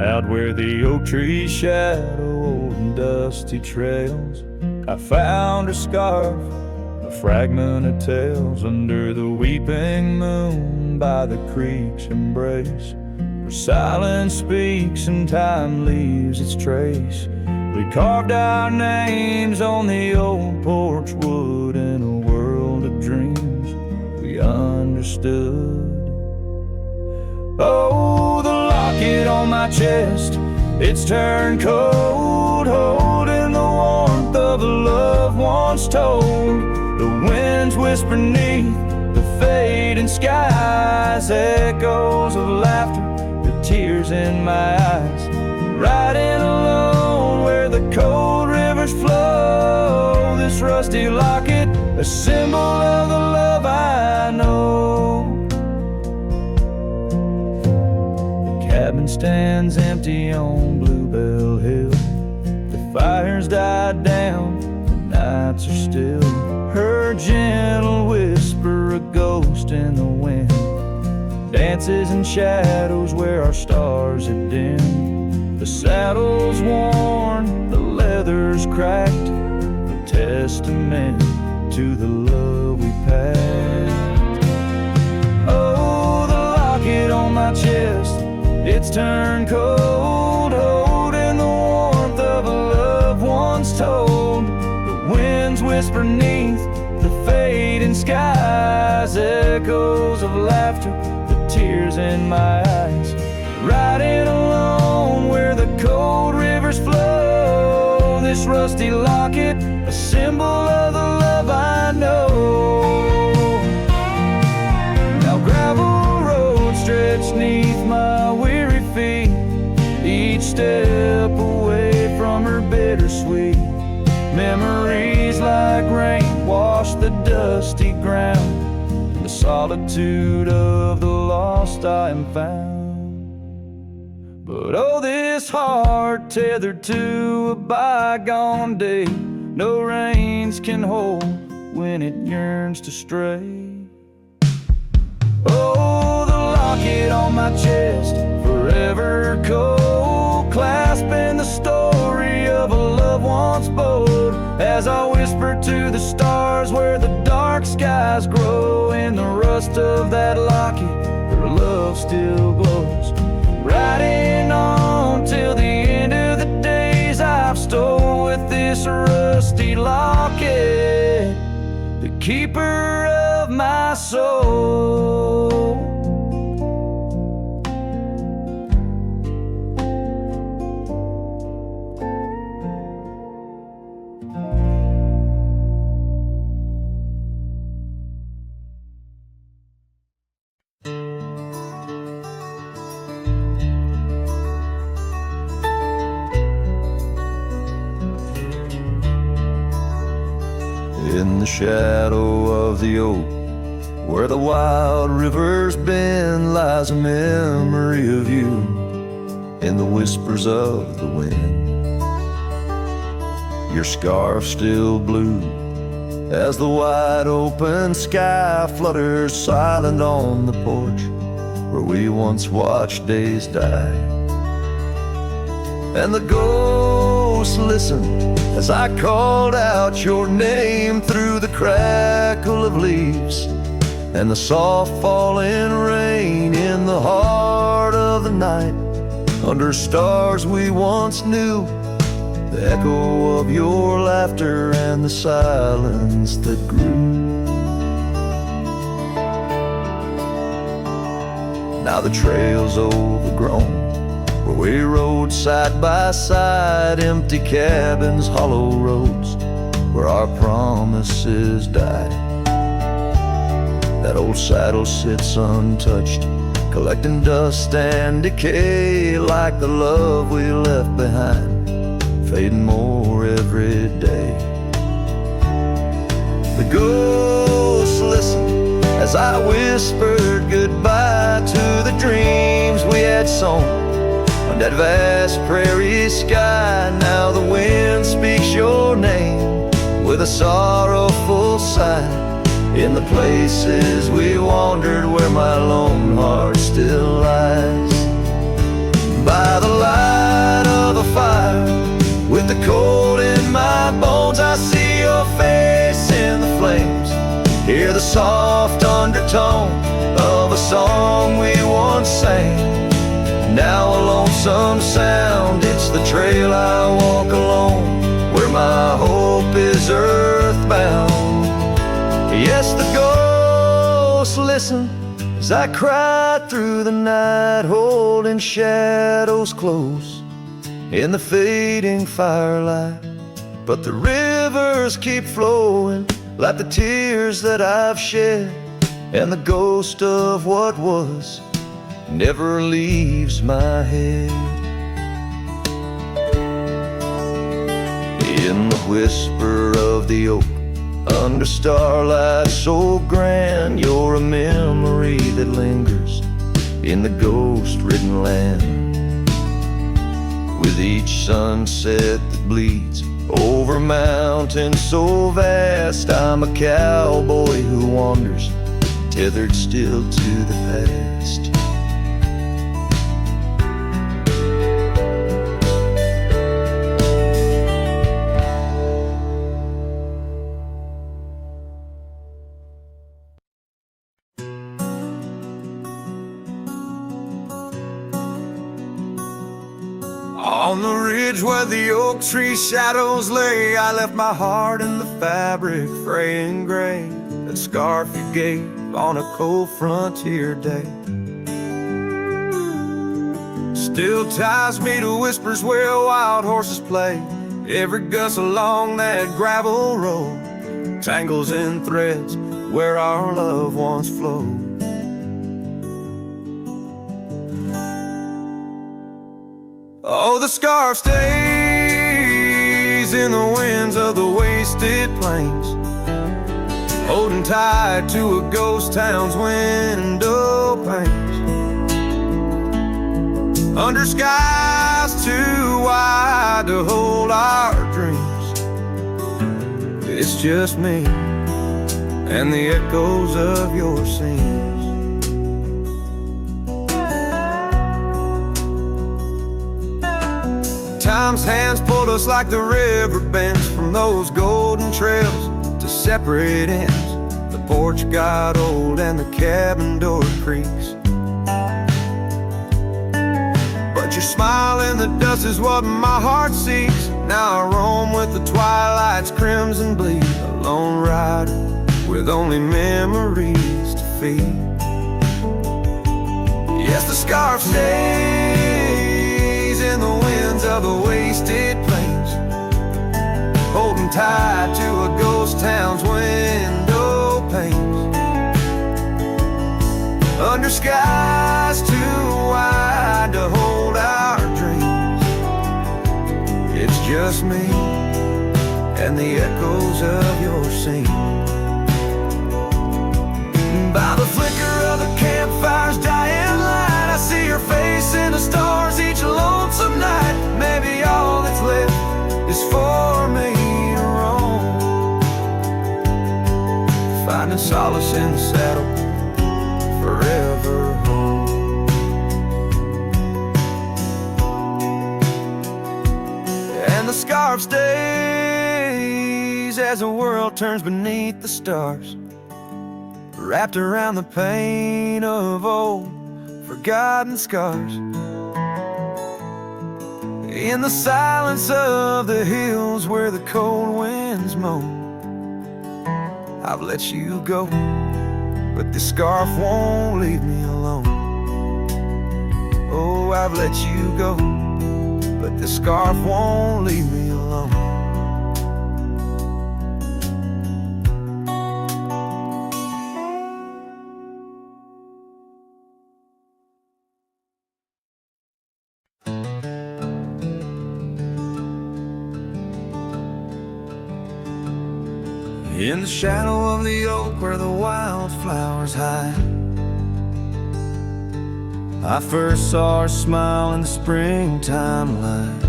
Out where the oak trees shadow old and dusty trails, I found a scarf, a fragment of tales, under the weeping moon by the creek's embrace, where silence speaks and time leaves its trace. We carved our names on the old porch wood in a world of dreams we understood. Oh, the locket on my chest, it's turned cold, holding the warmth of a love once told. The winds whisper neath the fading skies, echoes of laughter, the tears in my eyes. Riding alone where the cold rivers flow, this rusty locket, a symbol of the love I know. The cabin stands empty on Bluebell Hill, the fire's died down, the nights are still. Her gentle whisper, a ghost in the wind, dances in shadows where our stars had dimmed. The saddle's worn, the leather's cracked, a testament to the love we packed. Oh, the locket on my chest, it's turned cold, holding the warmth of a love once told. The winds whisper neath the fading skies, echoes of laughter, the tears in my eyes. Riding alone where the cold rivers flow, this rusty locket, a symbol of the love I know. Now gravel roads stretch neath my weary feet, each step away from her bittersweet. Memories like rain wash the dusty ground, in the solitude of the lost I am found. But oh, this heart tethered to a bygone day, no reins can hold when it yearns to stray. Oh, the locket on my chest, forever cold, clasping the story of a love once bold. As I whisper to the stars where the dark skies grow, in the rust of that locket, her love still glows. Riding on till the end of the days I've stole with this rusty locket, the keeper of my soul. In the shadow of the oak, where the wild rivers bend, lies a memory of you in the whispers of the wind. Your scarf still blue as the wide open sky flutters silent on the porch where we once watched days die. And the ghosts listened as I called out your name through the crackle of leaves and the soft falling rain. In the heart of the night, under stars we once knew, the echo of your laughter and the silence that grew. Now the trail's overgrown, where we rode side by side, empty cabins, hollow roads, where our promises died. That old saddle sits untouched, collecting dust and decay, like the love we left behind, fading more every day. The ghosts listened as I whispered goodbye to the dreams we had sown on that vast prairie sky. Now the wind speaks your name with a sorrowful sigh, in the places we wandered where my lone heart still lies. By the light baritone of a song we once sang. Now a lonesome sound, it's the trail I walk alone, where my hope is earthbound. Yes, the ghosts listen as I cry through the night, holding shadows close in the fading firelight. But the rivers keep flowing like the tears that I've shed, and the ghost of what was never leaves my head. In the whisper of the oak, under starlight so grand, you're a memory that lingers in the ghost-ridden land. With each sunset that bleeds over mountains so vast, I'm a cowboy who wanders, tethered still to the past. On the ridge where the oak tree shadows lay, I left my heart in the fabric, fray and gray, that scarf you gave on a cold frontier day. Still ties me to whispers where wild horses play. Every gust along that gravel road tangles in threads where our love once flowed. Oh, the scarf stays in the winds of the wasted plains, holding tight to a ghost town's window panes. Under skies too wide to hold our dreams, it's just me and the echoes of your scenes. Time's hands pulled us like the river bends, from those golden trails to separate ends. The porch got old and the cabin door creaks, but your smile in the dust is what my heart seeks. Now I roam with the twilight's crimson bleed, a lone rider with only memories to feed. Yes, the scarf stays in the winds of the wasted plains, holding tight to a ghost town's window panes. Under skies too wide to hold our dreams, it's just me and the echoes of your scene. By the flicker of the campfire's dying light, I see your face in the stars each lonesome night. Maybe all that's left is for me to roam, finding solace in the saddle, forever home. And the scarf stays as the world turns beneath the stars, wrapped around the pain of old forgotten scars. In the silence of the hills where the cold winds moan, I've let you go, but this scarf won't leave me alone. Oh, I've let you go, but this scarf won't leave me alone. In the shadow of the oak where the wildflowers hide, I first saw her smile in the springtime light.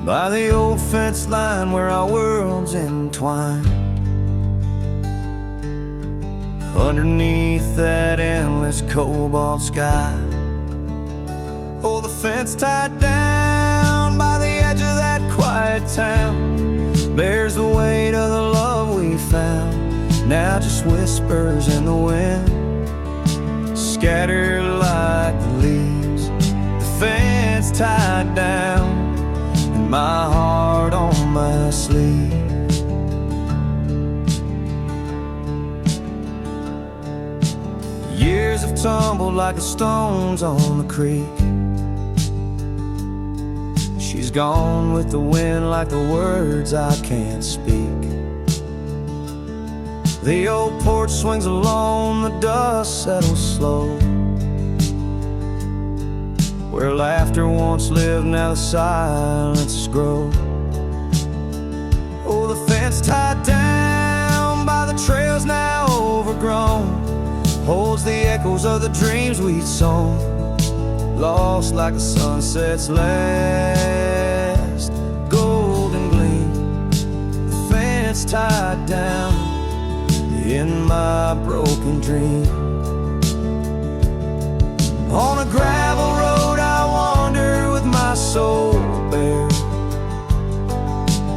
By the old fence line where our worlds entwine, underneath that endless cobalt sky. Oh, the fence tied down by the edge of that quiet town bears the weight of the love we found. now just whispers in the wind, scattered like the leaves. The fence tied down, and my heart on my sleeve. Years have tumbled like the stones on the creek. She's gone with the wind like the words I can't speak. The old porch swings alone, the dust settles slow. Where laughter once lived, now the silences grow. Oh, the fence tied down by the trails now overgrown holds the echoes of the dreams we'd sown, lost like the sunset's last golden gleam. The fence tied down in my broken dream. On a gravel road I wander with my soul bare,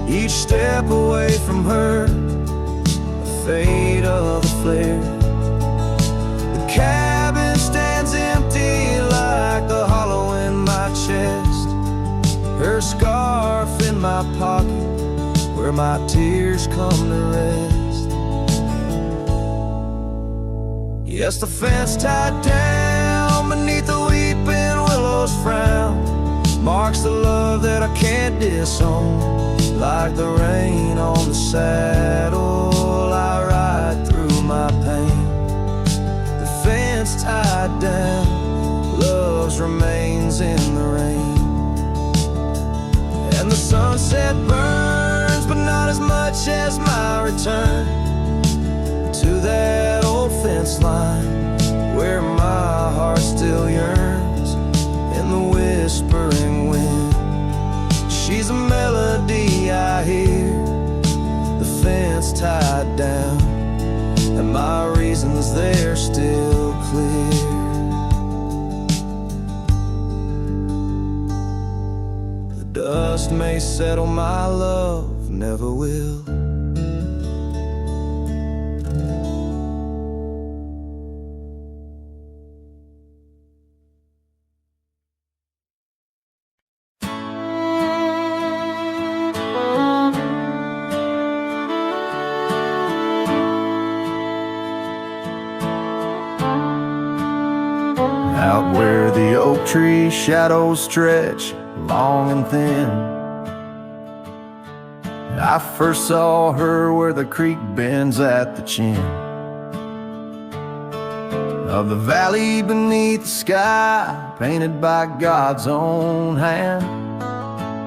each step away from her, the fate of a flare. The cabin stands empty like the hollow in my chest, her scarf in my pocket where my tears come to rest. Yes, the fence tied down beneath the weeping willow's frown marks the love that I can't disown. Like the rain on the saddle, I ride through my pain. The fence tied down, love's remains in the rain. And the sunset burns, but not as much as my return to that old fence line where my heart still yearns in the whispering wind. She's a melody I hear, the fence tied down, and my reasons they're still clear. The dust may settle, my love never will. Out where the oak tree shadows stretch long and thin, I first saw her where the creek bends at the chin of the valley beneath the sky, painted by God's own hand.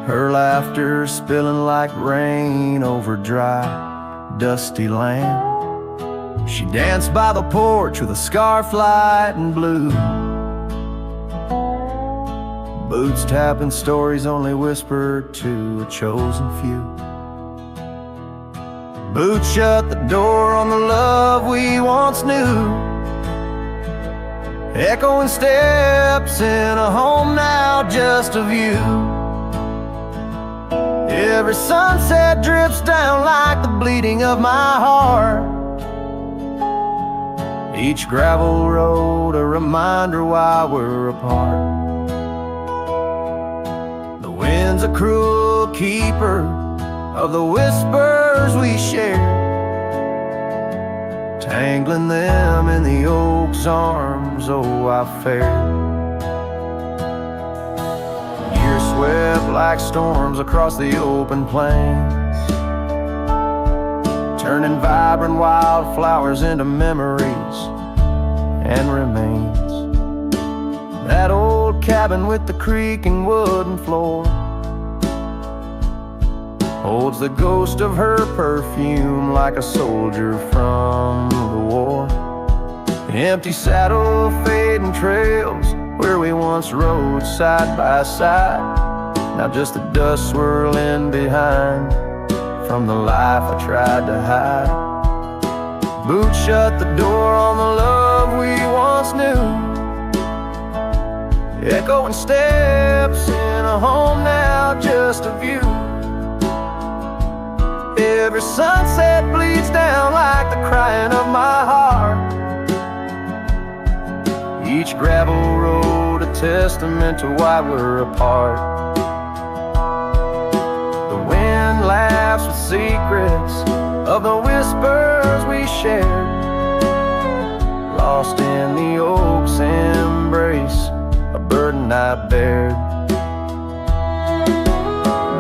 Her laughter spilling like rain over dry, dusty land. She danced by the porch with a scarf light and blue, boots tapping stories only whispered to a chosen few. Boots shut the door on the love we once knew, echoing steps in a home now just a view. Every sunset drips down like the bleeding of my heart, each gravel road a reminder why we're apart. The wind's a cruel keeper of the whispers we share, tangling them in the oak's arms, oh I fared. Years swept like storms across the open plains, turning vibrant wildflowers into memories and remains. That old cabin with the creaking wooden floor holds the ghost of her perfume like a soldier from the war. Empty saddle, fading trails where we once rode side by side, now just the dust swirling behind from the life I tried to hide. Boots shut the door on the love we once knew, echoing steps in a home now just a view. Every sunset bleeds down like the crying of my heart. Each gravel road a testament to why we're apart. The wind laughs with secrets of the whispers we shared, lost in the oak's embrace, a burden I bared.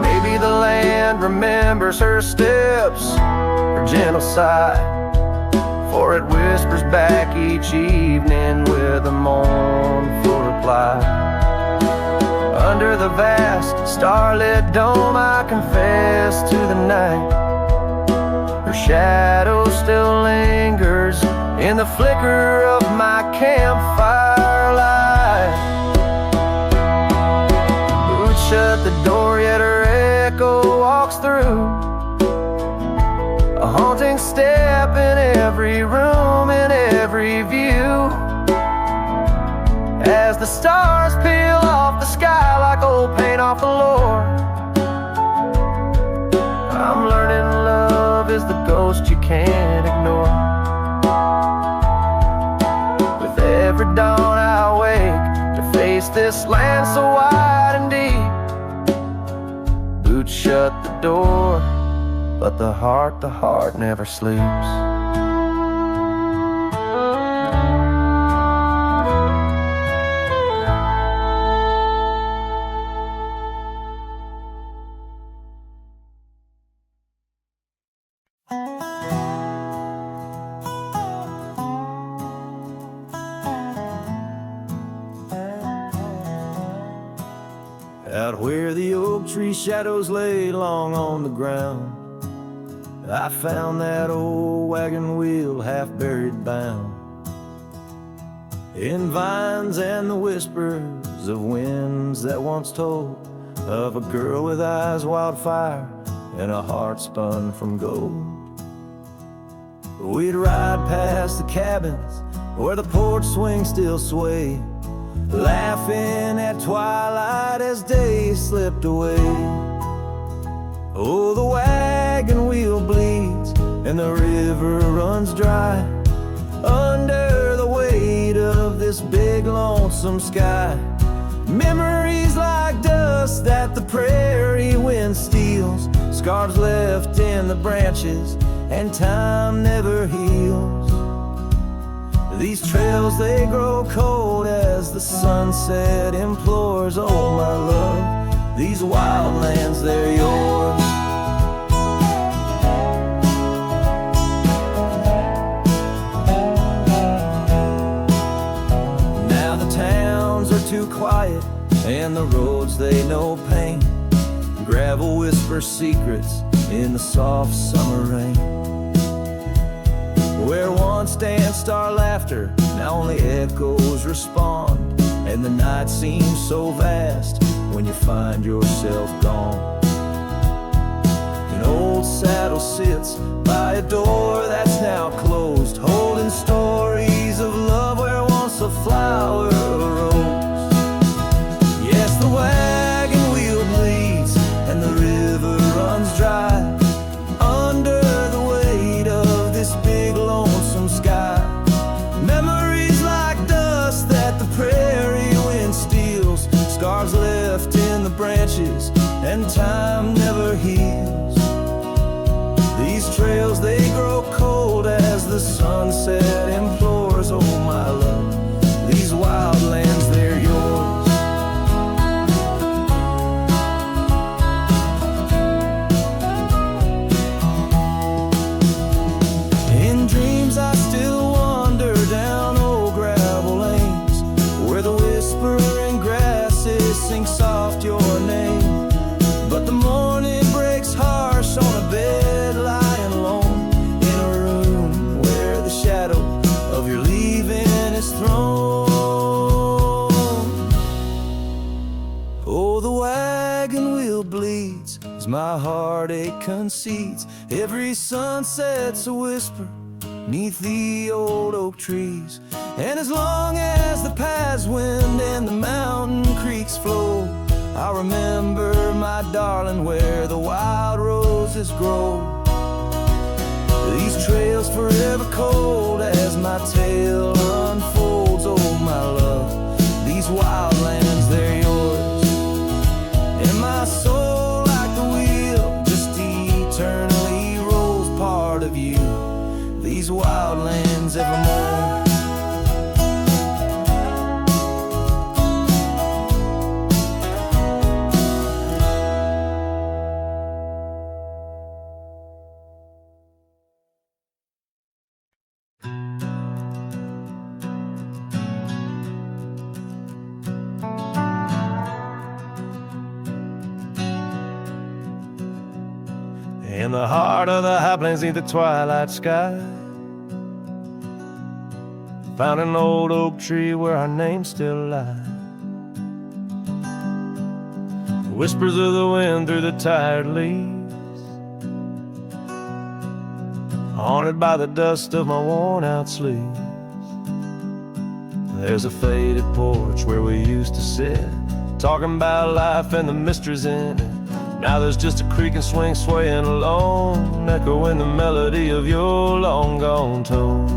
Maybe the land remembers her steps, her gentle sigh, for it whispers back each evening with a mournful reply. Under the vast starlit dome I confess to the night, her shadow still lingers in the flicker of my campfire light. Boots shut the door, yet her echo walks through, a haunting step in every room, in every view. As the stars peel off the sky like old paint off the floor, I'm learning love is the ghost you can't ignore. With every dawn I wake to face this land so wide and deep. Boots shut the door, but the heart never sleeps. Out where the oak tree shadows lay long on the ground, I found that old wagon wheel half buried bound in vines and the whispers of winds that once told of a girl with eyes wildfire and a heart spun from gold. We'd ride past the cabins where the porch swing still swayed, laughing at twilight as days slipped away. Oh, the wagon wheel bleeds and the river runs dry under the weight of this big lonesome sky. Memories like dust that the prairie wind steals, scars left in the branches and time never heals. These trails, they grow cold as the sunset implores. Oh, my love, these wild lands, they're yours. Now the towns are too quiet and the roads, they know pain. Gravel whispers secrets in the soft summer rain. Where once danced our laughter, now only echoes respond, and the night seems so vast when you find yourself gone. An old saddle sits by a door that's now closed, holding stories of love where once a flower arose. Yes, the wagon wheel bleeds and the river runs dry under the weight of this big lonesome sky. Memories like dust that the prairie wind steals, scars left in the branches and time never heals. These trails, they grow cold as the sunset implores. Oh, my love, these wild lands, they're yours. In dreams I still wander down old gravel lanes, where the whispering grasses sing soft your name. But the morning breaks harsh on a bed lying alone, in a room where the shadow of your leaving is thrown. Oh, the wagon wheel bleeds as my heartache concedes. Every sunset's a whisper neath the old oak trees, and as long as the paths wind and the mountain creeks flow, I'll remember my darling where the wild roses grow. trails forever cold as my tale unfolds. Oh my love, these wildlands, they're yours, and my soul like the wheel just eternally rolls. Part of you, these wildlands evermore. In the heart of the high plains, neath the twilight sky, found an old oak tree where our names still lie. Whispers of the wind through the tired leaves, haunted by the dust of my worn out sleeves. There's a faded porch where we used to sit, talking about life and the mysteries in it. Now there's just a creak and swing swaying alone, echoing the melody of your long gone tone.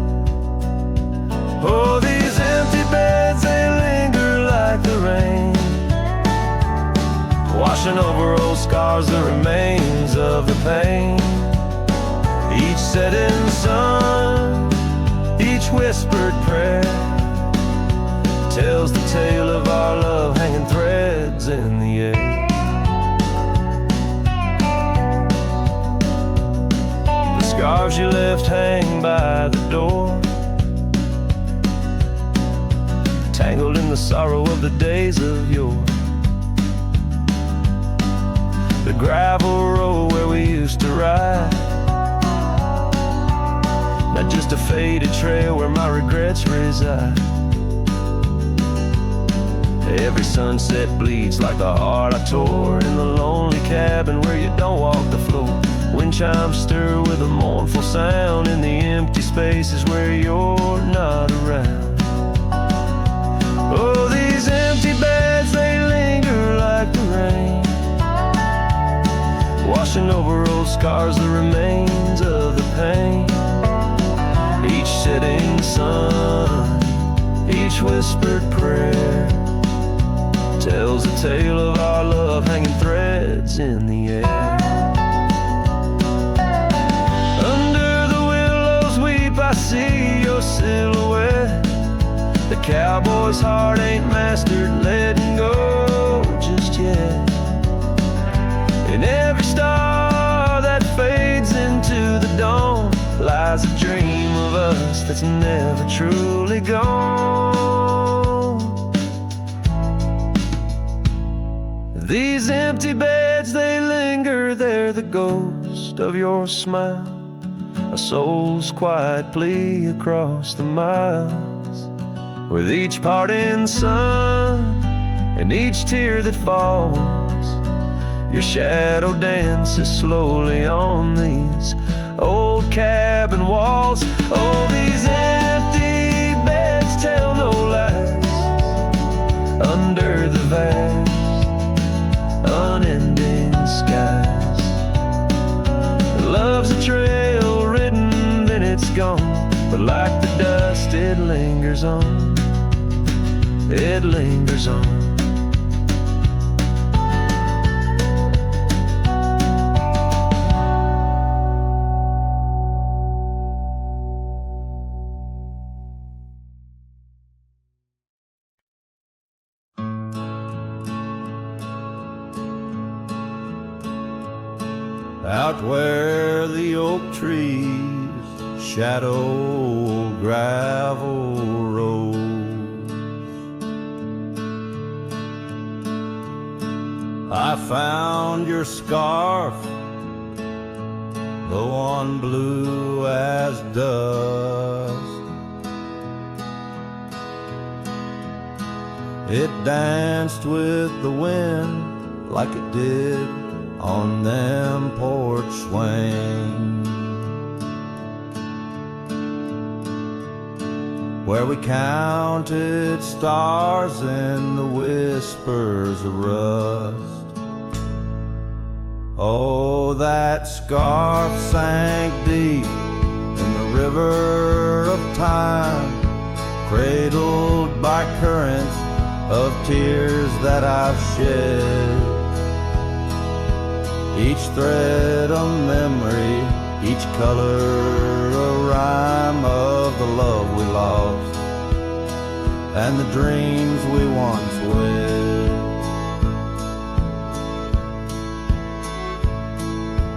Oh, these empty beds, they linger like the rain, washing over old scars, the remains of the pain. Each setting sun, each whispered prayer, tells the tale of our love hanging threads in the air. Scarves you left hang by the door, tangled in the sorrow of the days of yore. The gravel road where we used to ride, not just a faded trail where my regrets reside. Every sunset bleeds like the heart I tore in the lonely cabin where you don't walk the floor. Wind chimes stir with a mournful sound in the empty spaces where you're not around. Oh, these empty beds, they linger like the rain, washing over old scars, the remains of the pain. Each setting sun, each whispered prayer, tells the tale of our love hanging threads in the air. I see your silhouette. The cowboy's heart ain't mastered letting go just yet. In every star that fades into the dawn lies a dream of us that's never truly gone. These empty beds, they linger, they're the ghost of your smile, a soul's quiet plea across the miles. With each parting sun and each tear that falls, your shadow dances slowly on these old cabin walls. Oh, these empty beds tell no lies under the vast, unending skies. Love's a trail ridden, then it's gone, but like the dust it lingers on, it lingers on. Out where the oak trees shadow gravel roads, I found your scarf, the one blue as dust. It danced with the wind like it did on them porch swings, where we counted stars in the whispers of rust. Oh, that scarf sank deep river of time, cradled by currents of tears that I've shed. Each thread a memory, each color a rhyme of the love we lost and the dreams we once wed.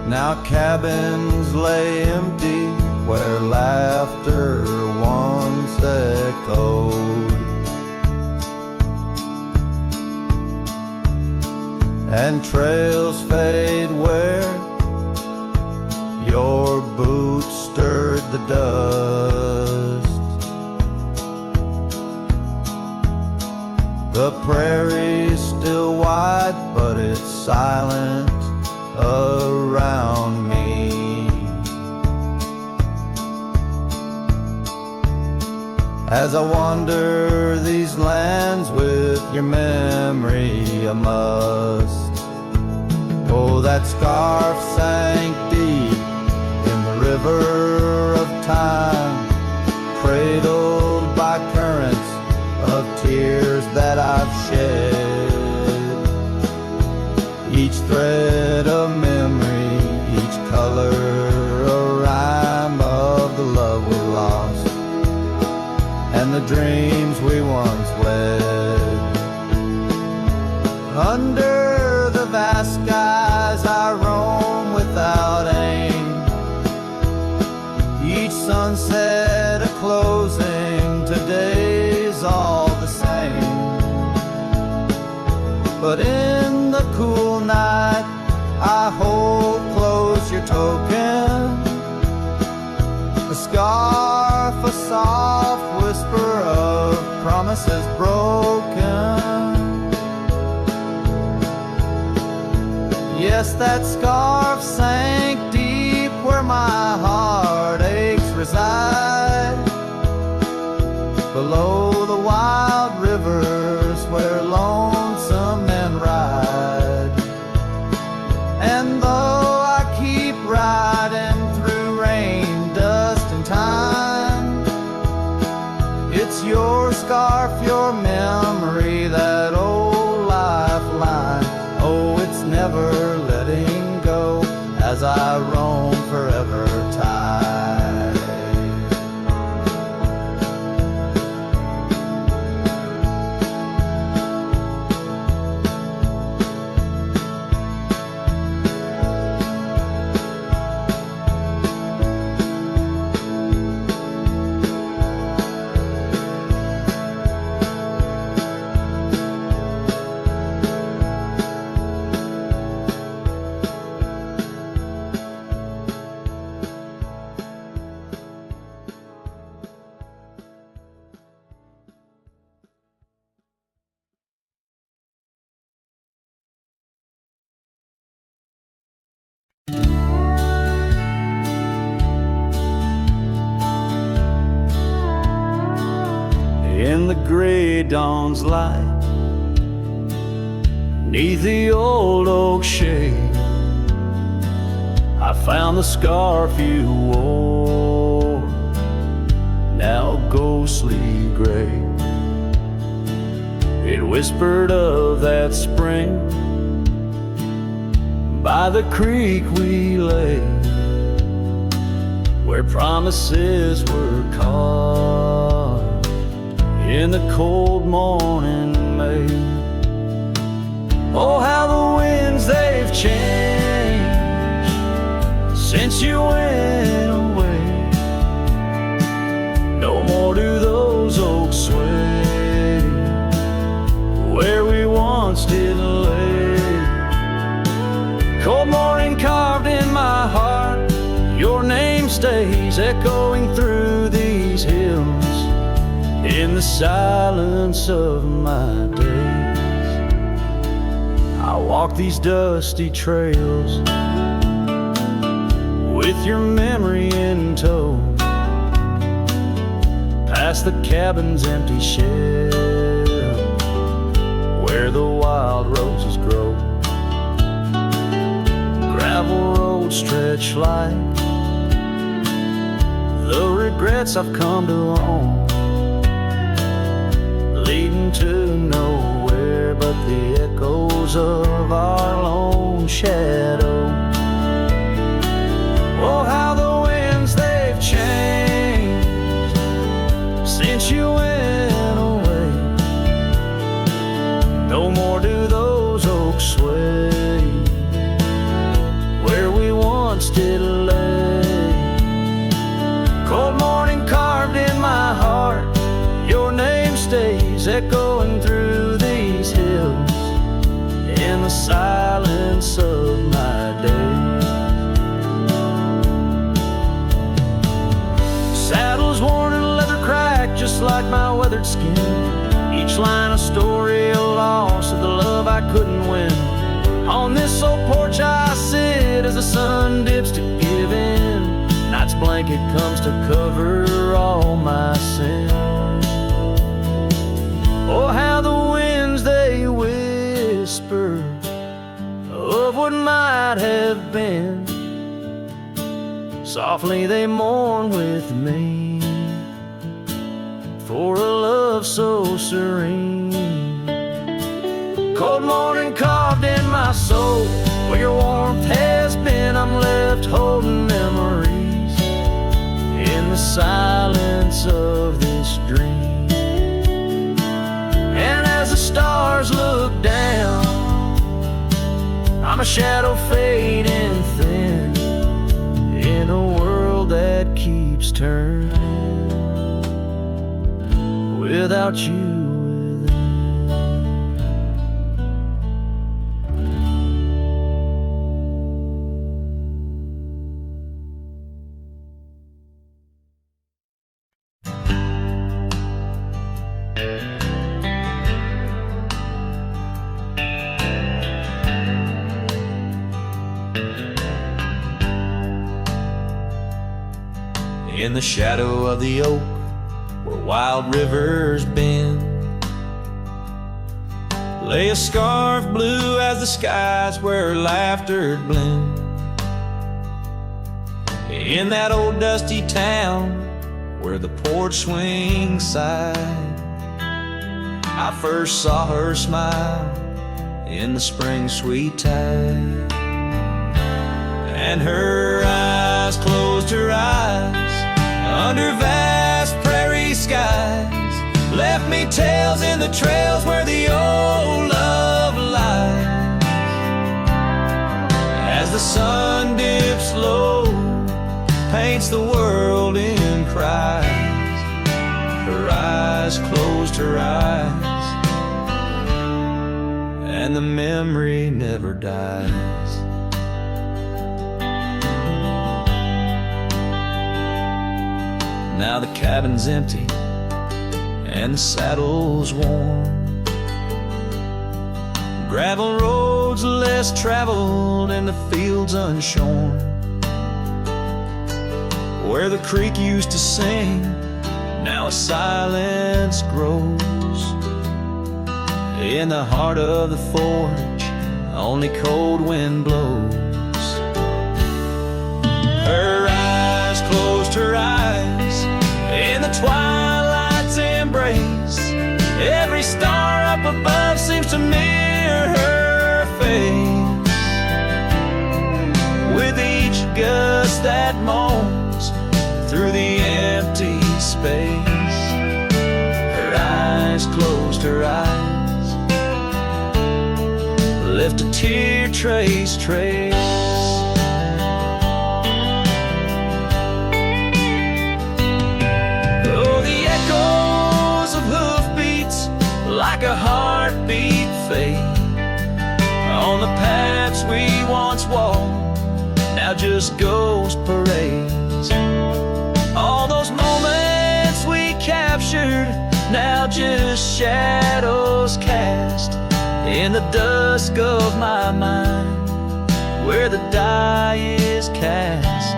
Now cabins lay empty where laughter once echoed, and trails fade where your boots stirred the dust. The prairie's still wide, but it's silent around me. As I wander these lands with your memory, I must. Oh, that scarf sank deep in the river of time, cradled by currents of tears that I've shed. Each thread a memory, each color a rhyme of the love we lost and the dreams we once wed. Under the vast skies I roam without aim, each sunset a closing, today's all the same. But in the cool night I hold close your token, a scarf, a soft whisper of promises broken. Yes, that scarf sank deep where my heartaches reside, below the wild rivers where lonesome men ride. And though I keep riding through rain, dust and time, it's your scarf, your memory, that old lifeline. Oh, it's never letting go as I roam forever tied. In the gray dawn's light, 'neath the old oak shade, I found the scarf you wore, now ghostly gray. It whispered of that spring by the creek we lay, where promises were caught in the cold morning May. Oh, how the winds they've changed since you went away. No more do those oaks sway where we once did lay. Cold morning carved in my heart, your name stays echoing through these hills in the silence of my days. I walk these dusty trails with your memory in tow, past the cabin's empty shell where the wild roses grow. Gravel roads stretch like the regrets I've come to own, leading to nowhere but the echoes of our lone shadow. Oh, how the winds they've changed since you went away. No more do those oaks sway where we once did lay. Cold morning carved in my heart, your name stays echoing through these hills in the silence of my days. Saddles worn and leather cracked just like my weathered skin, each line a story, a loss of the love I couldn't win. On this old porch I sit as the sun dips to give in. Night's blanket comes to cover all my sin. Oh, how the winds they whisper of what might have been. Softly they mourn with me for a love so serene. Cold morning carved in my soul, where your warmth has been. I'm left holding memories in the silence of this dream. And as the stars look down, I'm a shadow fading thin in a world that keeps turning without you. In the shadow of the oak, where wild rivers bend, lay a scarf blue as the skies where laughter blend. In that old dusty town where the porch swings sighed, I first saw her smile in the spring sweet tide. And her eyes closed her eyes under vast prairie skies, left me tales in the trails where the old love lies. As the sun dips low, paints the world in cries, her eyes closed her eyes, and the memory never dies. Now the cabin's empty and the saddle's worn, gravel roads less traveled and the fields unshorn. Where the creek used to sing, now a silence grows. In the heart of the forge, only cold wind blows. Her eyes closed her eyes in the twilight's embrace. Every star up above seems to mirror her face. With each gust that moans through the empty space, her eyes closed her eyes, left a tear trace. Like a heartbeat fade on the paths we once walked, now just ghost parades. All those moments we captured, now just shadows cast in the dusk of my mind, where the die is cast.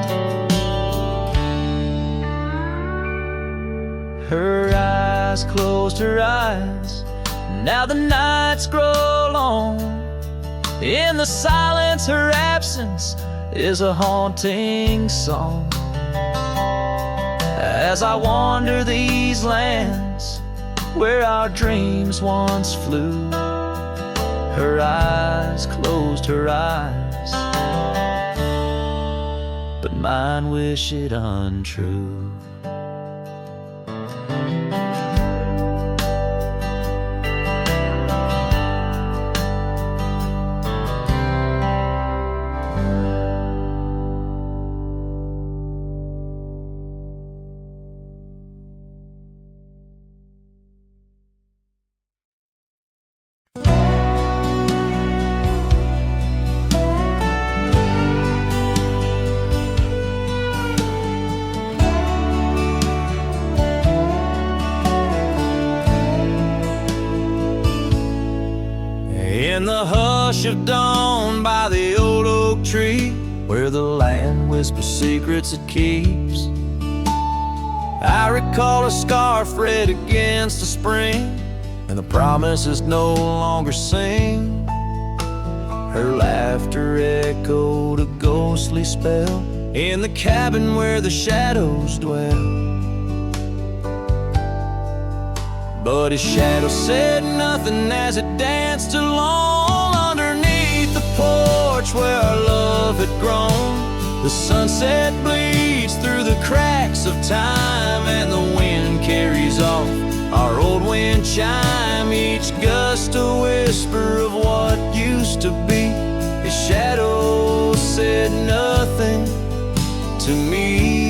Her eyes closed her eyes, now the nights grow long. In the silence, her absence is a haunting song. as I wander these lands where our dreams once flew. Her eyes closed her eyes, but mine wish it untrue. In the hush of dawn by the old oak tree, where the land whispers secrets it keeps, I recall a scarf red against the spring, and the promises no longer sing. Her laughter echoed a ghostly spell in the cabin where the shadows dwell. But his shadow said nothing as it danced alone underneath the porch where our love had grown. The sunset bleeds through the cracks of time, and the wind carries off our old wind chime. Each gust a whisper of what used to be. His shadow said nothing to me.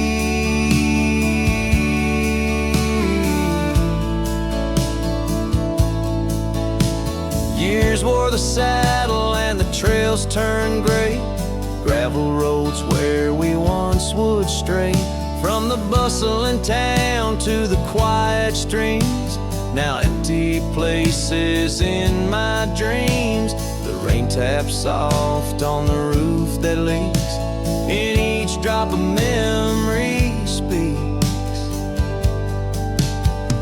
Years wore the saddle and the trails turned gray, gravel roads where we once would stray. From the bustling town to the quiet streams, now empty places in my dreams. The rain taps soft on the roof that leaks, in each drop a memory speaks.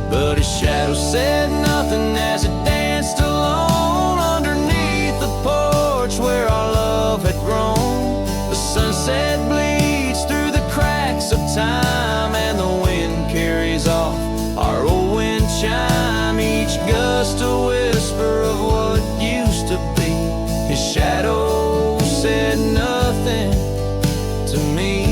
But his shadow said nothing as it danced alone underneath the porch where our love had grown. The sunset bleeds through the cracks of time, and the wind carries off our old wind chime. Each gust a whisper of what used to be. His shadow said nothing to me.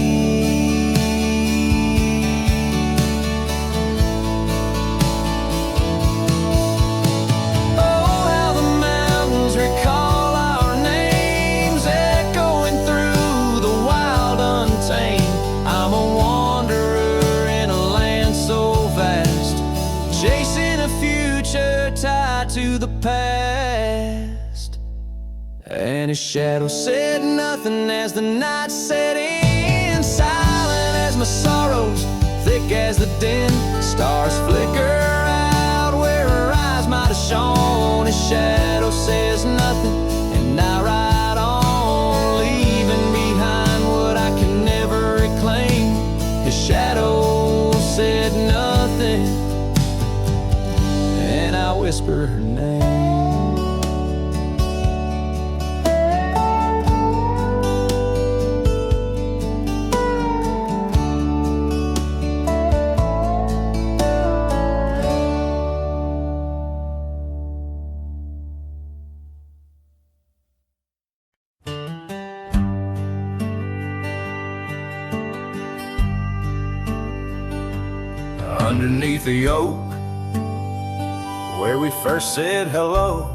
To the past, and his shadow said nothing as the night set in, silent as my sorrows, thick as the din. Stars flicker out where her eyes might have shone. His shadow says nothing, and I ride on, leaving behind what I can never reclaim. His shadow said nothing, and I whisper her name. Underneath the oak where we first said hello,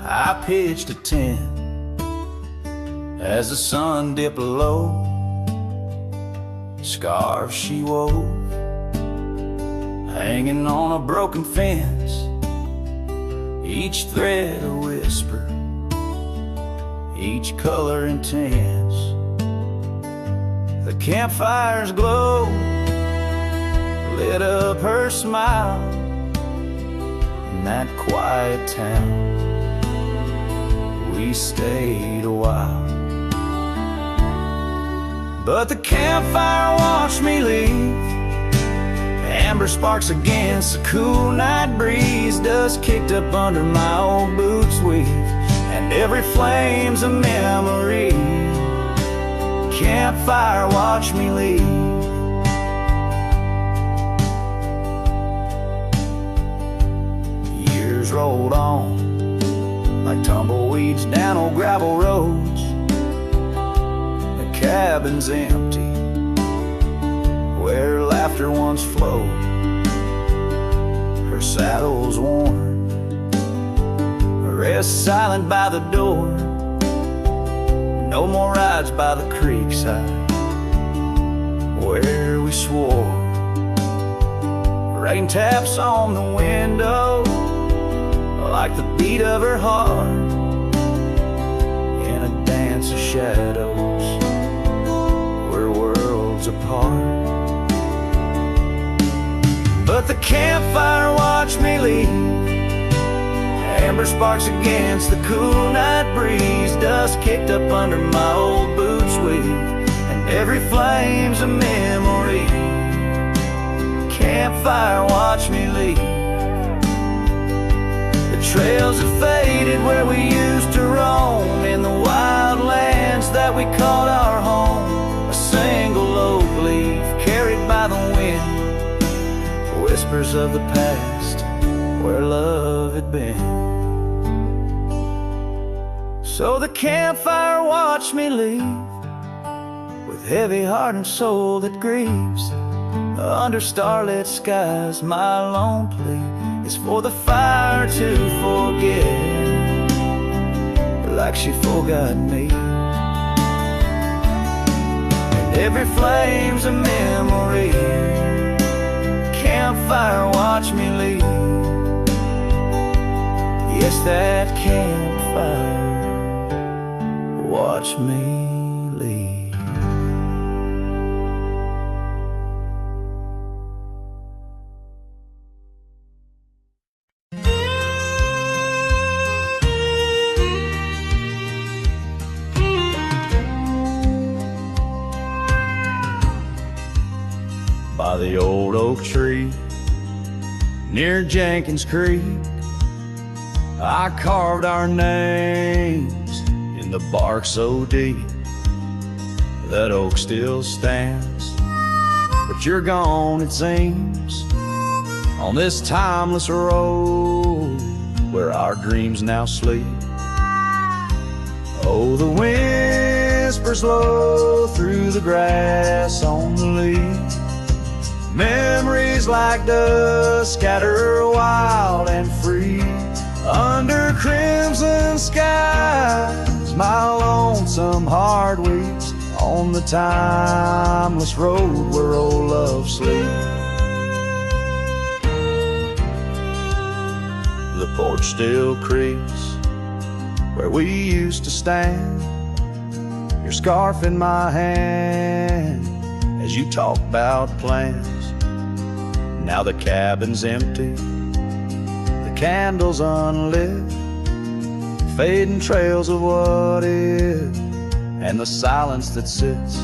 I pitched a tent as the sun dipped low. Scarves she wove, hanging on a broken fence, each thread a whisper, each color intense. The campfire's glow lit up her smile in that quiet town. We stayed a while, but the campfire watched me leave. Amber sparks against the cool night breeze, dust kicked up under my old boots weave, and every flame's a memory. Campfire watched me leave. rolled on like tumbleweeds down old gravel roads. The cabin's empty where laughter once flowed. Her saddle's worn, rest silent by the door. No more rides by the creekside where we swore. Rain taps on the window like the beat of her heart in a dance of shadows, we're worlds apart. But the campfire watched me leave, amber sparks against the cool night breeze, dust kicked up under my old boots weave, and every flame's a memory. Campfire watched me leave. The trails have faded where we used to roam, in the wild lands that we called our home. A single oak leaf carried by the wind, whispers of the past where love had been. So the campfire watched me leave, with heavy heart and soul that grieves. Under starlit skies, my lone plea is for the fire to forget, like she forgot me. And every flame's a memory. Campfire watch me leave. Yes, that campfire watch me leave. By the old oak tree near Jenkins Creek, I carved our names in the bark so deep. That oak still stands, but you're gone it seems, on this timeless road where our dreams now sleep. Oh, the whispers low through the grass on the leaves, memories like dust scatter wild and free. Under crimson skies, my lonesome heart weeps, on the timeless road where old love sleeps. The porch still creaks where we used to stand, your scarf in my hand as you talk about plans. Now the cabin's empty, the candles unlit, fading trails of what is, and the silence that sits.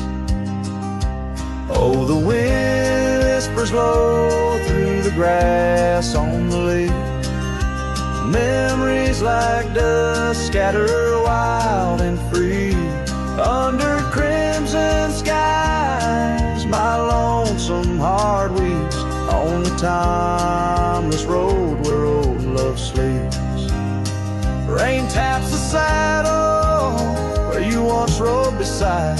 Oh, the wind whispers low through the grass on the leaf, memories like dust scatter wild and free. Under crimson skies, my lonesome heart weeps, on the timeless road where old love sleeps. Rain taps the saddle where you once rode beside,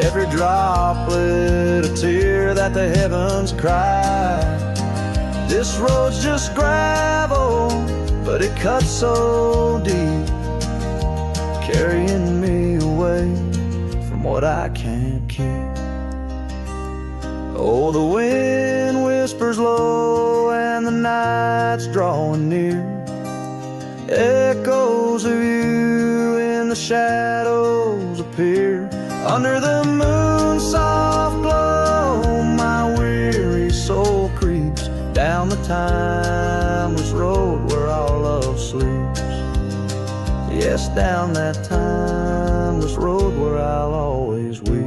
every droplet a tear that the heavens cried. This road's just gravel, but it cuts so deep, carrying me away from what I can't keep. Oh, the wind whispers low and the night's drawing near, echoes of you in the shadows appear. Under the moon's soft glow, my weary soul creeps down the timeless road where our love sleeps. Yes, down that timeless road where I'll always weep.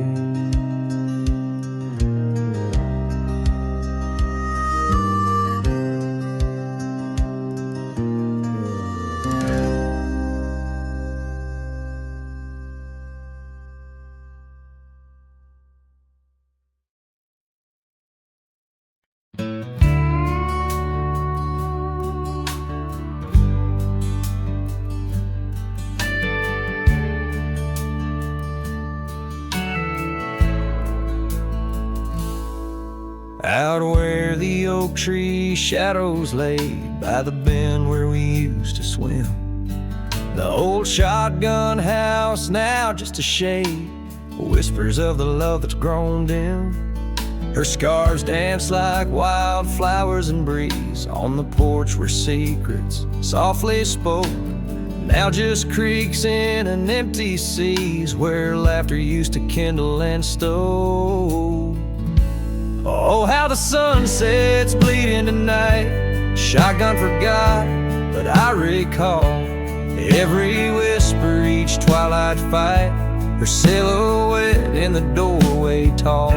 oak tree shadows laid by the bend where we used to swim. The old shotgun house now just a shade, whispers of the love that's grown dim. Her scars dance like wildflowers in breeze on the porch where secrets softly spoke. Now just creaks in an empty seas where laughter used to kindle and stow. Oh, how the sunsets bleed into night. Shotgun forgot, but I recall every whisper, each twilight fight. Her silhouette in the doorway tall.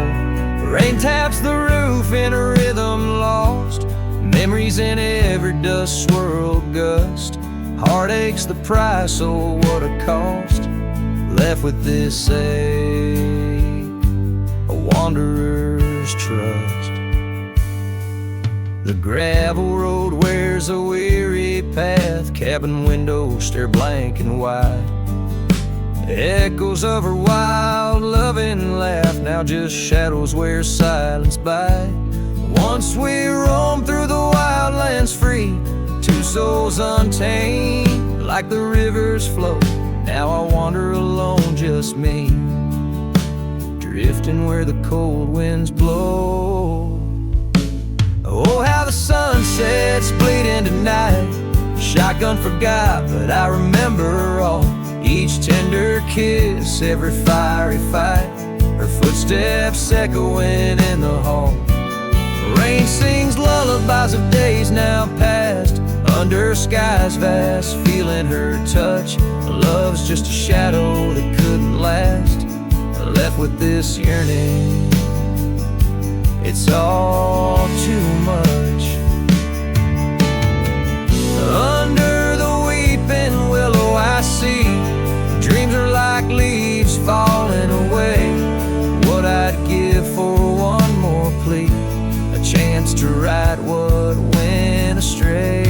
Rain taps the roof in a rhythm lost. Memories in every dust swirled gust. Heartache's the price, oh what a cost. Left with this ache, a wanderer's trust. The gravel road wears a weary path. Cabin windows stare blank and wide. Echoes of her wild loving laugh, now just shadows where silence by. Once we roamed through the wildlands free, two souls untamed, like the rivers flow. Now I wander alone, just me, drifting where the cold winds blow. Oh, how the sunsets bleed into night. Shotgun forgot, but I remember all. Each tender kiss, every fiery fight. Her footsteps echoing in the hall. Rain sings lullabies of days now past, under skies vast, feeling her touch. Love's just a shadow that couldn't last. Left with this yearning, it's all too much. Under the weeping willow I see dreams are like leaves falling away. What I'd give for one more plea, a chance to right what went astray.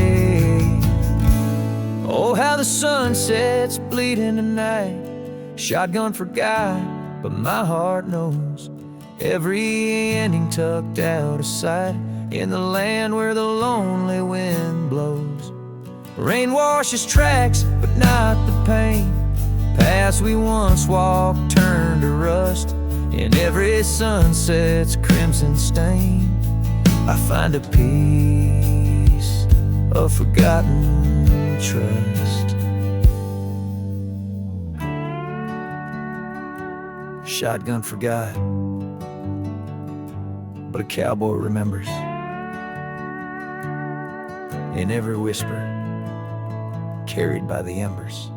Oh, how the sunsets bleed into night. Shotgun forgot, but my heart knows every ending tucked out of sight, in the land where the lonely wind blows. Rain washes tracks, but not the pain. Paths we once walked turn to rust. In every sunset's crimson stain, I find a piece of forgotten trust. Shotgun forgot, but a cowboy remembers. In every whisper, carried by the embers.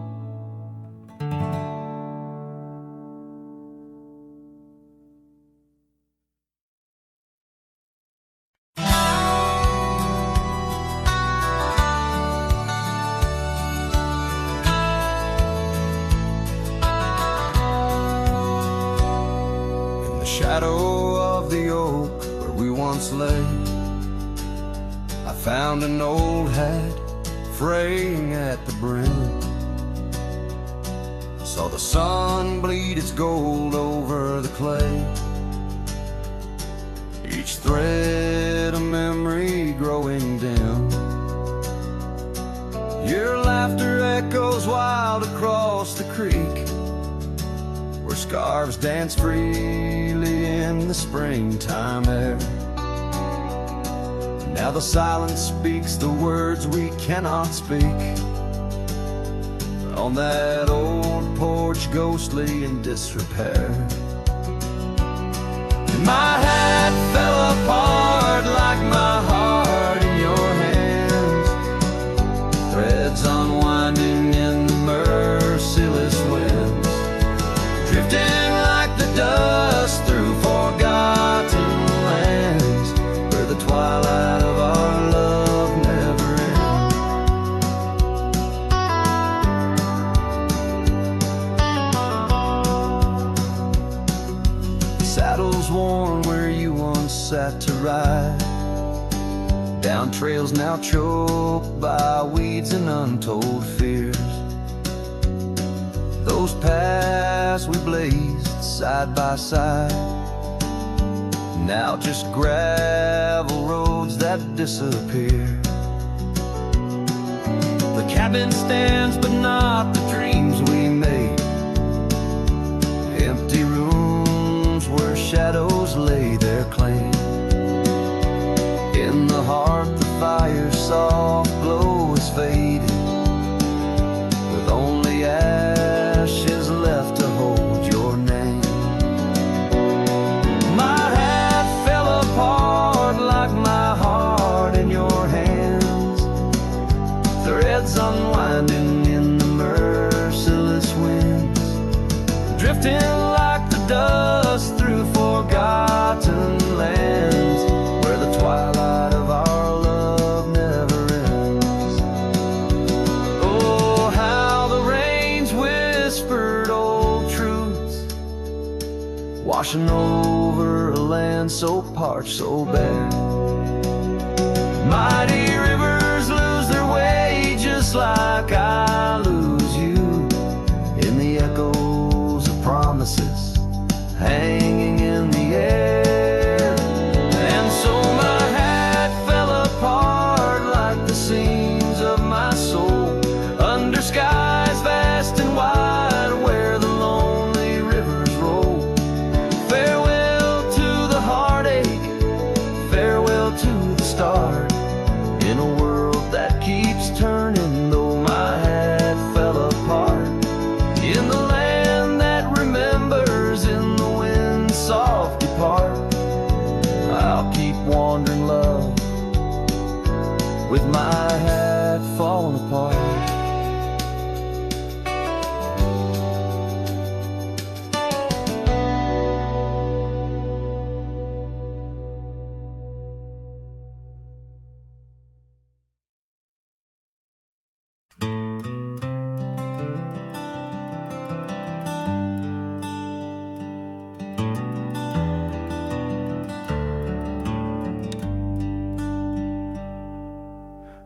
Shadow of the oak where we once lay, I found an old hat fraying at the brim. Saw the sun bleed its gold over the clay, each thread a memory growing dim. Your laughter echoes wild across the creek, where scarves dance freely in the springtime air. Now the silence speaks the words we cannot speak, on that old porch ghostly in disrepair. And my hat fell apart like my heart in your hands, threads unwinding in the merciless winds, drifting like the dust through forgotten lands, where the twilight of our love never ends. The saddle's worn where you once sat to ride, down trails now choked by weeds and untold fears. Those paths we blazed side by side, now just gravel roads that disappear. The cabin stands, but not the dreams we made. Empty rooms where shadows lay their claim. In the heart, the fire's soft glow is faded, with only ashes left to hold your name. My hat fell apart like my heart in your hands, threads unwinding in the merciless winds, drifting like the dust through forgotten lands, where the twilight of our love never ends. Oh, how the rains whispered old truths, washing over a land so parched, so bare. Mighty rivers lose their way just like I lose you, in the echoes of promises hanging in the air. And so my hat fell apart like the seams of my soul, under skies vast and wide where the lonely rivers roll. Farewell to the heartache, farewell to the start, in a world that keeps turning, though my hat fell apart. In the land that remembers, in the wind's soft depart, I'll keep wandering, love, with my hat falling apart.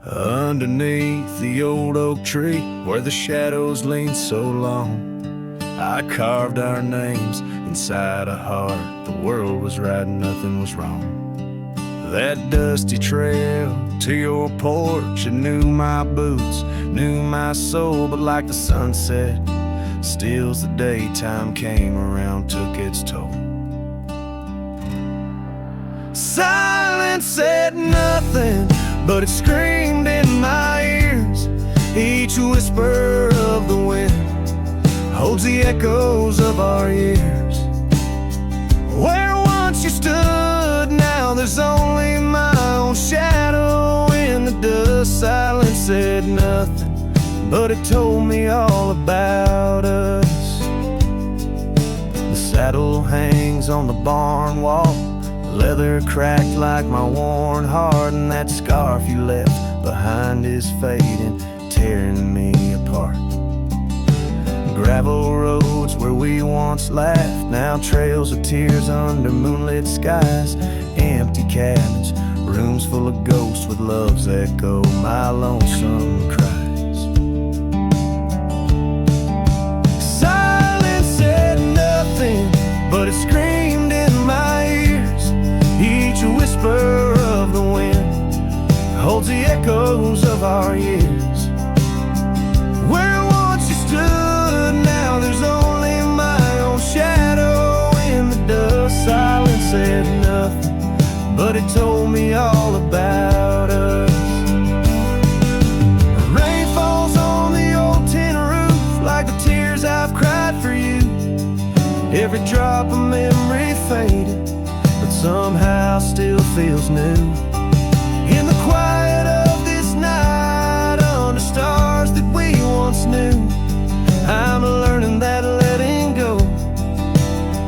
Underneath the old oak tree where the shadows lean so long, I carved our names inside a heart. The world was right and nothing was wrong. That dusty trail to your porch, it knew my boots, knew my soul. But like the sunset steals the day, time came around, took its toll. Silence said nothing, but it screamed in my ears. Each whisper of the wind holds the echoes of our years. Where once you stood, now there's only my own shadow in the dust. Silence said nothing, but it told me all about us. The saddle hangs on the barn wall, leather cracked like my worn heart, and that scarf you left behind is fading, tearing me apart. Gravel roads where we once laughed, now trails of tears under moonlit skies. Empty cabins, rooms full of ghosts with love's echo, my lonesome cries. Silence said nothing, but it screamed in my ears. Each whisper of the wind holds the echoes of our years. Where once you stood, now there's only my own shadow in the dust. Silence said nothing, but it told me all about us. Rain falls on the old tin roof like the tears I've cried for you. Every drop of memory faded, but somehow still feels new. In the quiet of this night, under stars that we once knew, I'm learning that letting go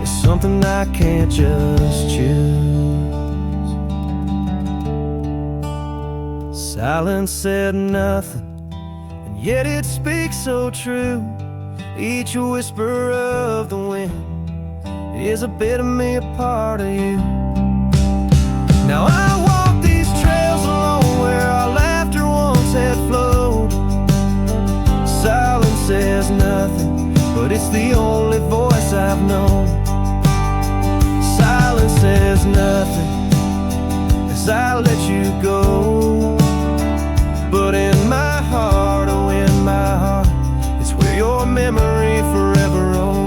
is something I can't just choose. Silence said nothing, and yet it speaks so true. Each whisper of the wind is a bit of me, a part of you. Now I walk these trails alone where our laughter once had flowed. Silence says nothing, but it's the only voice I've known. Silence says nothing as I let you go. But in my heart, oh in my heart, it's where your memory forever owns.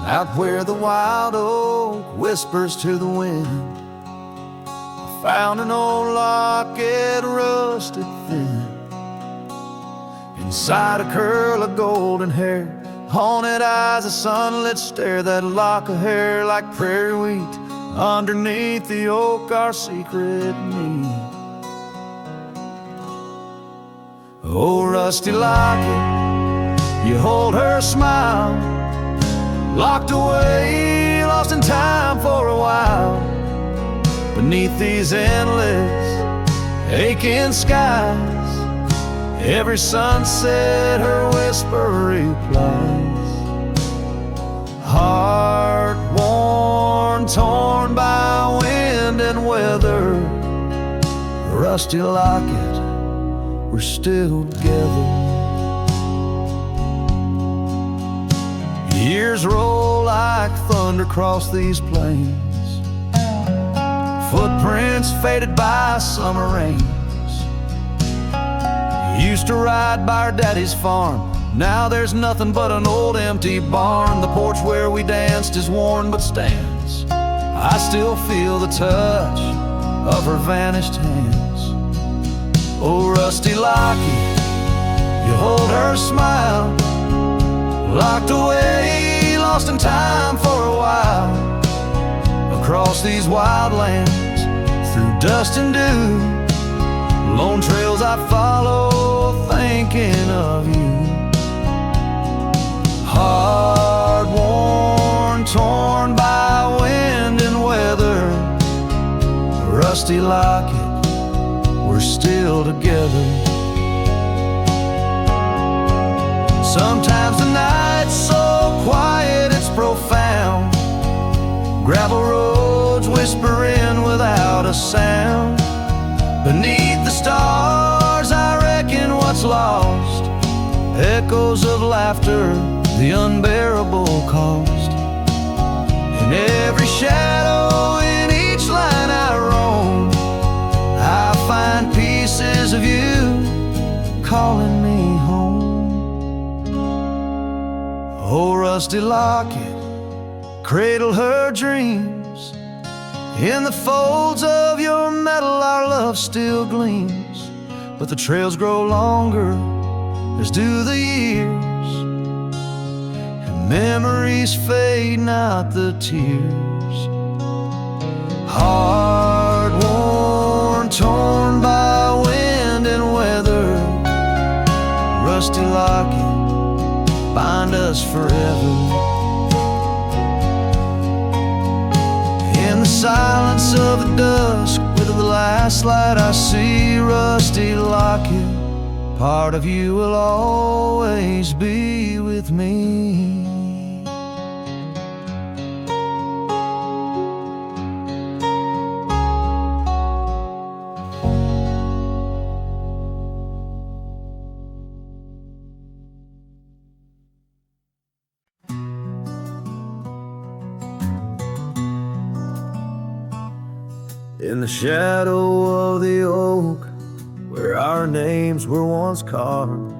Out where the wild oak whispers to the wind, I found an old locket rusted thin. Inside a curl of golden hair, haunted eyes, a sunlit stare, that lock of hair like prairie wheat. Underneath the oak, our secret need. Oh, rusty locket, you hold her smile, locked away, lost in time for a while. Beneath these endless, aching skies, every sunset her whisper replies. Heart worn, torn by wind and weather, rusty locket, we're still together. Years roll like thunder across these plains, footprints faded by summer rains. Used to ride by our daddy's farm, now there's nothing but an old empty barn. The porch where we danced is worn but stands. I still feel the touch of her vanished hands. Oh, rusty locket, you hold her smile, locked away, lost in time for a while. Across these wild lands, through dust and dew, lone trails I follow, thinking of you. Hard worn, torn by wind and weather, rusty locket, we're still together. Sometimes the night's so quiet it's profound, gravel roads whispering without a sound. Beneath the stars I reckon what's lost, echoes of laughter, the unbearable cost. In every shadow, in each line I roam, I find pieces of you calling me home. Oh, rusty locket, cradle her dreams. In the folds of your metal our love still gleams. But the trails grow longer, as do the years, and memories fade, not the tears. Hard worn, torn by wind and weather, rusty locket, bind us forever. In the silence of the dusk, with the last light I see, rusty locket, part of you will always be with me. In the shadow of the oak, where our names were once carved,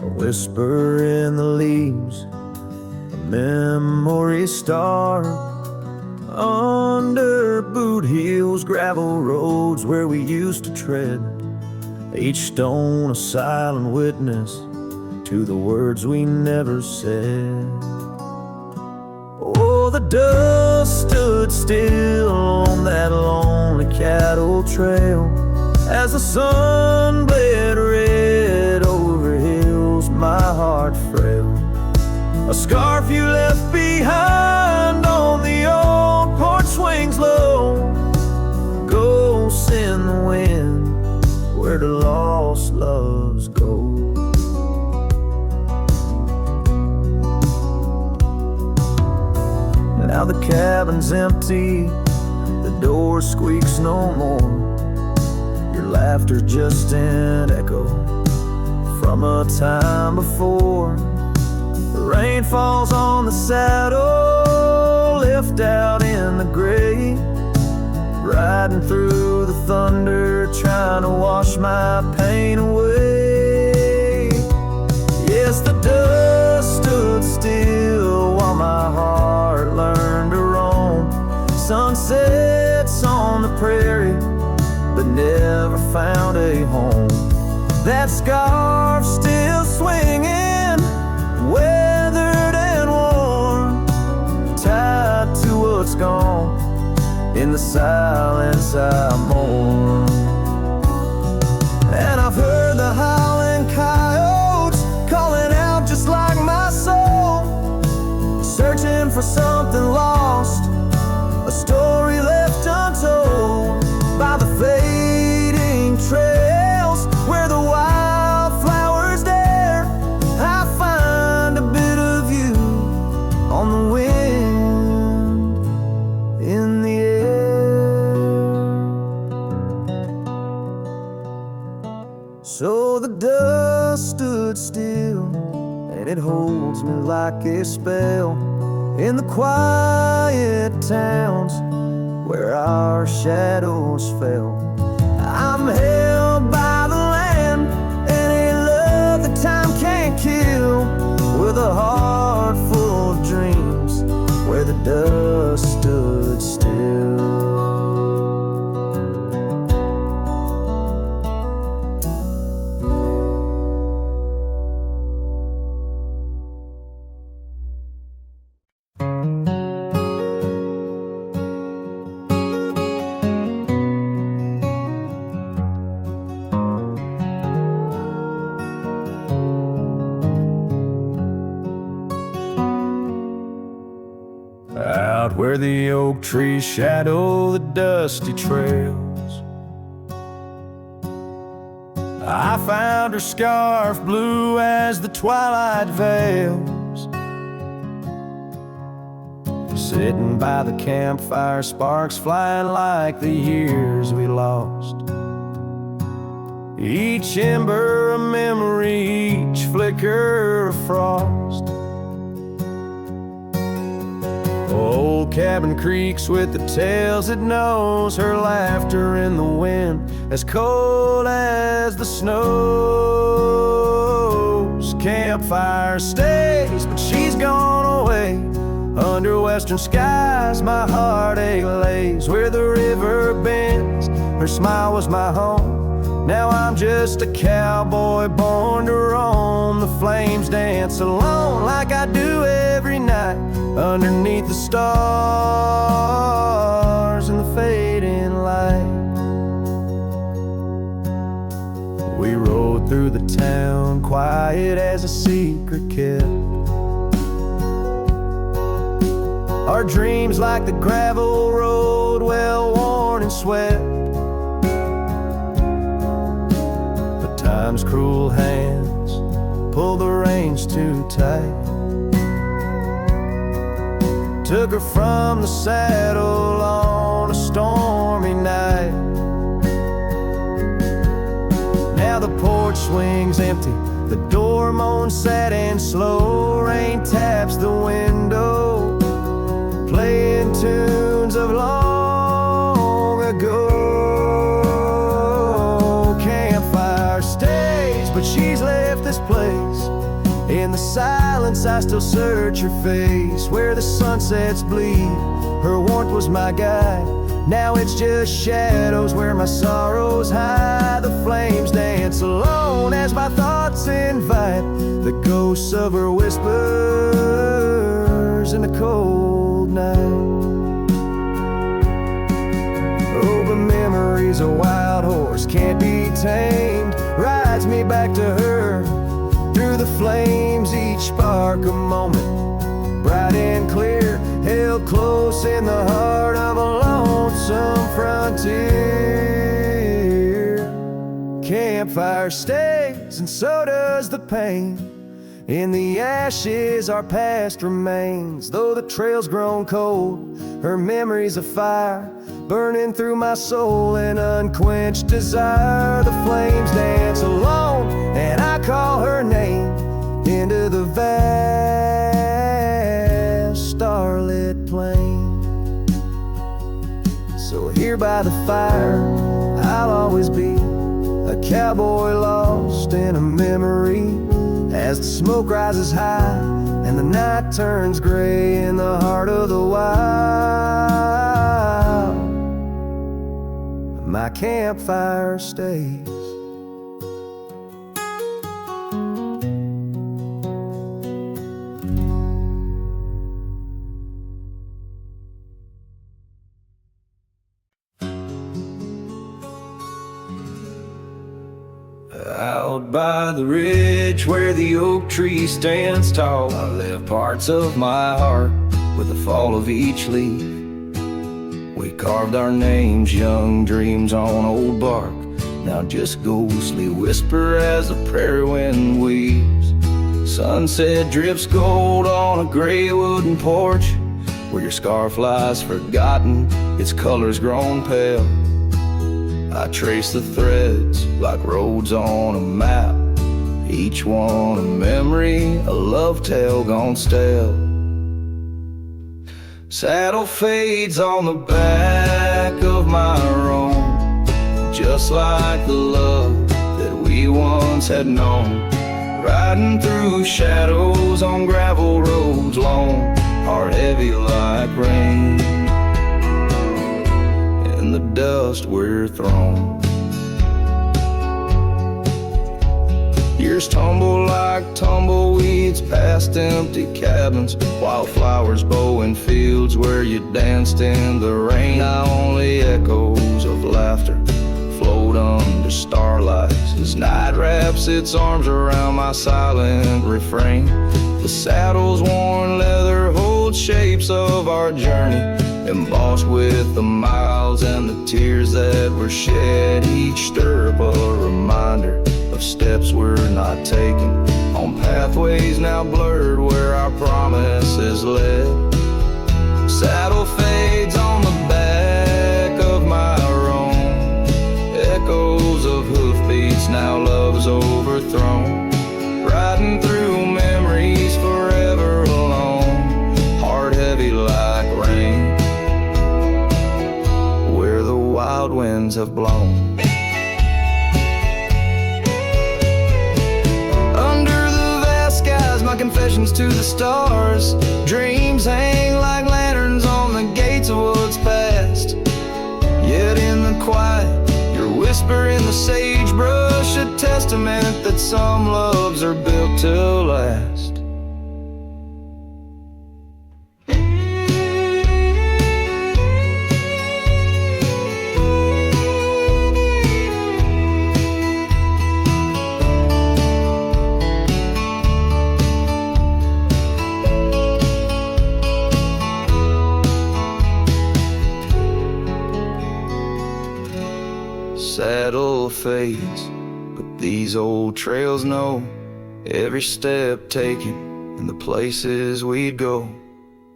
a whisper in the leaves, a memory star. Under boot heels, gravel roads where we used to tread, each stone a silent witness to the words we never said. Oh, the dust stood still on that lonely cattle trail as the sun bled red over hills, my heart frail. A scarf you left behind on the old porch swings low, Now the cabin's empty, the door squeaks no more. Your laughter just an echo from a time before. The rain falls on the saddle, lift out in the gray, riding through the thunder, trying to wash my pain away. Yes, the dust stood still while my heart learned to roam. Sunsets on the prairie, but never found a home. That scarf still swinging, weathered and worn, tied to what's gone. In the silence I mourn. And I've heard the howling coyotes calling out just like my soul, searching for something lost, a story left untold by the fading trails where the wildflowers dare. I find a bit of you on the wind, in the air. So the dust stood still, and it holds me like a spell in the quiet towns where our shadows fell. I'm held by the land and a love that time can't kill, with a heart full of dreams where the dust stood still. Out where the oak trees shadow the dusty trails, I found her scarf blue as the twilight veils. Sitting by the campfire, sparks flying like the years we lost. Each ember a memory, each flicker a frost. Old cabin creaks with the tales it knows, her laughter in the wind as cold as the snows. Campfire stays, but she's gone away. Under western skies my heartache lays, where the river bends, her smile was my home. Now I'm just a cowboy born to roam. The flames dance alone like I do every night, underneath the stars and the fading light. We rode through the town, quiet as a secret kept. Our dreams like the gravel road, well worn and swept. But time's cruel hands pulled the reins too tight, took her from the saddle on a stormy night. Now the porch swings empty, the door moans sad and slow. Rain taps the window, playing tunes of long ago. Campfire stays, but she's left this place. In the silence I still search her face, where the sunsets bleed, her warmth was my guide. Now it's just shadows where my sorrows hide. The flames dance alone as my thoughts invite the ghosts of her whispers in the cold night. Oh, but memory's a wild horse, can't be tamed, rides me back to her through the flames, each spark a moment, bright and clear, held close in the heart of a lonesome frontier. Campfire stays, and so does the pain, In the ashes our past remains, though the trail's grown cold. Her memory's a fire, burning through my soul. An unquenched desire, the flames dance alone, and I call her name into the vast starlit plain. So here by the fire I'll always be, a cowboy lost in a memory. As the smoke rises high and the night turns gray in the heart of the wild, my campfire stays. Out by the ridge where the oak tree stands tall, I left parts of my heart with the fall of each leaf. We carved our names, young dreams on old bark, now just ghostly whisper as the prairie wind weaves. Sunset drips gold on a gray wooden porch, where your scarf lies forgotten, its colors grown pale. I trace the threads like roads on a map, each one a memory, a love tale gone stale. Saddle fades on the back of my roan, just like the love that we once had known. Riding through shadows on gravel roads long, heart heavy like rain. In the dust we're thrown. Years tumble like tumbleweeds past empty cabins, wildflowers bow in fields where you danced in the rain. Now only echoes of laughter float under starlight as night wraps its arms around my silent refrain. The saddle's worn leather holds shapes of our journey, embossed with the miles and the tears that were shed. Each stirrup a reminder of steps we're not taking, on pathways now blurred where our promises led. Saddle fades on the back of my roan, echoes of hoofbeats, now love's overthrown. Riding through memories forever alone, heart heavy like rain, where the wild winds have blown. Under the vast skies, my confessions to the stars, dreams hang like lanterns on the gates of woods past. Yet in the quiet, your whisper in the sagebrush, a testament that some loves are built to last. Saddle fades, but these old trails know every step taken and the places we'd go.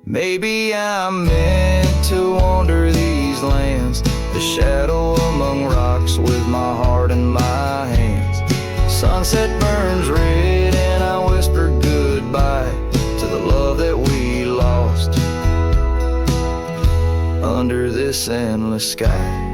Maybe I'm meant to wander these lands, the shadow among rocks with my heart in my hands. Sunset burns red and I whisper goodbye to the love that we lost under this endless sky.